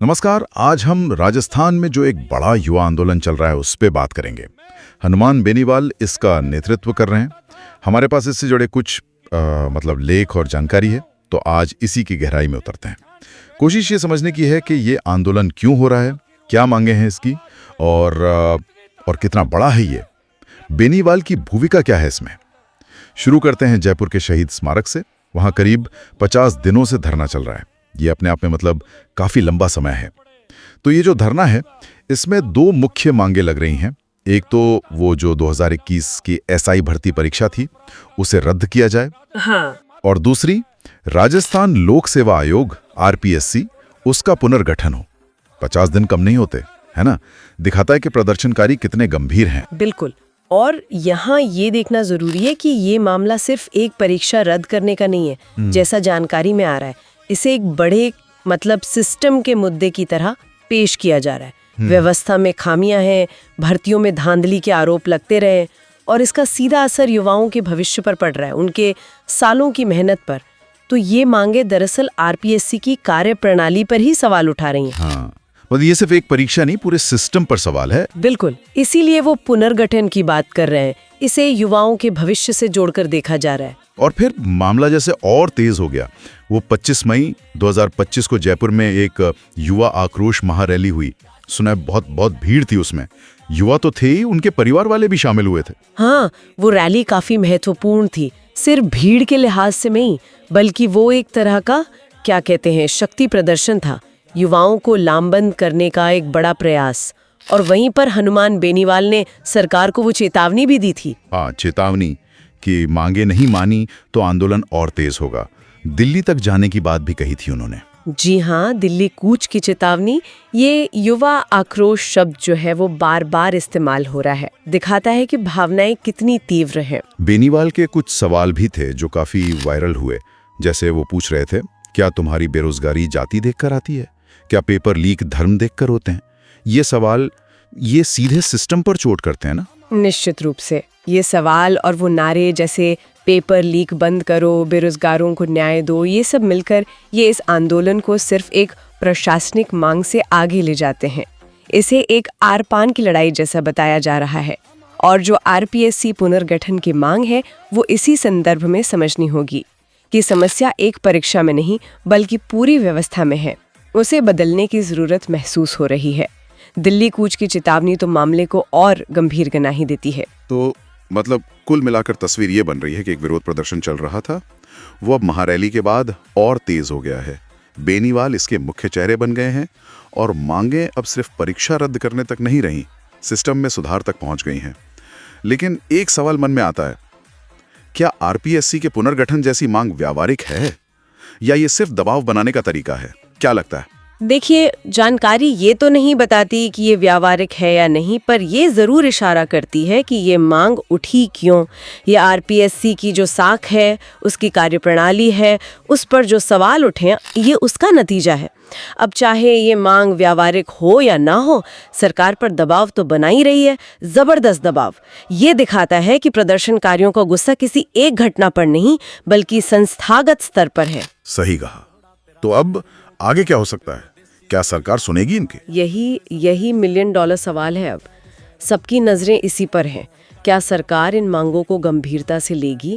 नमस्कार। आज हम राजस्थान में जो एक बड़ा युवा आंदोलन चल रहा है उस पे बात करेंगे। हनुमान बेनीवाल इसका नेतृत्व कर रहे हैं। हमारे पास इससे जुड़े कुछ मतलब लेख और जानकारी है, तो आज इसी की गहराई में उतरते हैं। कोशिश ये समझने की है कि ये आंदोलन क्यों हो रहा है, क्या मांगे हैं इसकी, और कितना बड़ा है ये। बेनीवाल की भूमिका क्या है इसमें। शुरू करते हैं जयपुर के शहीद स्मारक से। वहाँ करीब 50 दिनों से धरना चल रहा है। ये अपने आप में मतलब काफी लंबा समय है। तो ये जो धरना है, इसमें दो मुख्य मांगे लग रही हैं। एक तो वो जो 2021 की एसआई भर्ती परीक्षा थी, उसे रद्द किया जाए। हाँ। और दूसरी, राजस्थान लोक सेवा आयोग आरपीएससी, उसका पुनर्गठन हो। 50 दिन कम नहीं होते, है ना। दिखाता है कि प्रदर्शनकारी कितने गंभीर हैं। बिल्कुल। और यहाँ ये देखना जरूरी है कि ये मामला सिर्फ एक परीक्षा रद्द करने का नहीं है, जैसा जानकारी में आ रहा है। इसे एक बड़े मतलब सिस्टम के मुद्दे की तरह पेश किया जा रहा है। व्यवस्था में खामियां हैं, भर्तियों में धांधली के आरोप लगते रहे, और इसका सीधा असर युवाओं के भविष्य पर पड़ रहा है, उनके सालों की मेहनत पर। तो ये मांगे दरअसल आरपीएससी की कार्यप्रणाली पर ही सवाल उठा रही हैं। हाँ, मतलब ये सिर्फ एक परीक्षा नहीं, पूरे सिस्टम पर सवाल है। बिल्कुल, इसीलिए वो पुनर्गठन की बात कर रहे हैं। इसे युवाओं के भविष्य से जोड़कर देखा जा रहा है। और फिर मामला जैसे और तेज हो गया। वो 25 मई 2025 को जयपुर में एक युवा आक्रोश महारैली हुई। सुना है बहुत भीड़ थी उसमें। युवा तो थे ही, उनके परिवार वाले भी शामिल हुए थे। हाँ, वो रैली काफी महत्वपूर्ण थी। सिर्फ भीड़ के लिहाज से नहीं, बल्कि वो एक तरह का क्या कहते हैं, शक्ति प्रदर्शन था। युवाओं को लामबंद करने का एक बड़ा प्रयास। और वहीं पर हनुमान बेनीवाल ने सरकार को वो चेतावनी भी दी थी। हाँ, चेतावनी कि मांगे नहीं मानी तो आंदोलन और तेज होगा। दिल्ली तक जाने की बात भी कही थी उन्होंने। जी हाँ, दिल्ली कूच की चेतावनी। ये युवा आक्रोश शब्द जो है वो बार बार इस्तेमाल हो रहा है। दिखाता है कि भावनाएं कितनी तीव्र हैं। बेनीवाल के कुछ सवाल भी थे जो काफी वायरल हुए। जैसे वो पूछ रहे थे, क्या तुम्हारी बेरोजगारी जाति देखकर आती है? क्या पेपर लीक धर्म देखकर होते हैं? ये सवाल ये सीधे सिस्टम पर चोट करते हैं ना। निश्चित रूप से ये सवाल और वो नारे जैसे पेपर लीक बंद करो, बेरोजगारों को न्याय दो, ये सब मिलकर ये इस आंदोलन को सिर्फ एक प्रशासनिक मांग से आगे ले जाते हैं। इसे एक आर पार की लड़ाई जैसा बताया जा रहा है। और जो आरपीएससी पुनर्गठन की मांग है, वो इसी संदर्भ में समझनी होगी कि समस्या एक परीक्षा में नहीं बल्कि पूरी व्यवस्था में है। उसे बदलने की जरूरत महसूस हो रही है। दिल्ली कूच की चेतावनी तो मामले को और गंभीर बना ही देती है। तो मतलब कुल मिलाकर तस्वीर ये बन रही है कि एक विरोध प्रदर्शन चल रहा था, वो अब महारैली के बाद और तेज हो गया है। बेनीवाल इसके मुख्य चेहरे बन गए हैं और मांगे अब सिर्फ परीक्षा रद्द करने तक नहीं रही, सिस्टम में सुधार तक पहुंच गई हैं। लेकिन एक सवाल मन में आता है, क्या आरपीएससी के पुनर्गठन जैसी मांग व्यावहारिक है या ये सिर्फ दबाव बनाने का तरीका है? क्या लगता है? देखिए, जानकारी ये तो नहीं बताती कि ये व्यावहारिक है या नहीं, पर ये जरूर इशारा करती है कि ये मांग उठी क्यों। ये आरपीएससी की जो साख है, उसकी कार्यप्रणाली है, उस पर जो सवाल उठे, ये उसका नतीजा है। अब चाहे ये मांग व्यावहारिक हो या ना हो, सरकार पर दबाव तो बना ही रही है, जबरदस्त दबाव। ये दिखाता है कि प्रदर्शनकारियों का गुस्सा किसी एक घटना पर नहीं बल्कि संस्थागत स्तर पर है। सही कहा। तो अब आगे क्या हो सकता है? क्या सरकार सुनेगी इनकी? यही $1 मिलियन सवाल है। अब सबकी नजरें इसी पर हैं। क्या सरकार इन मांगों को गंभीरता से लेगी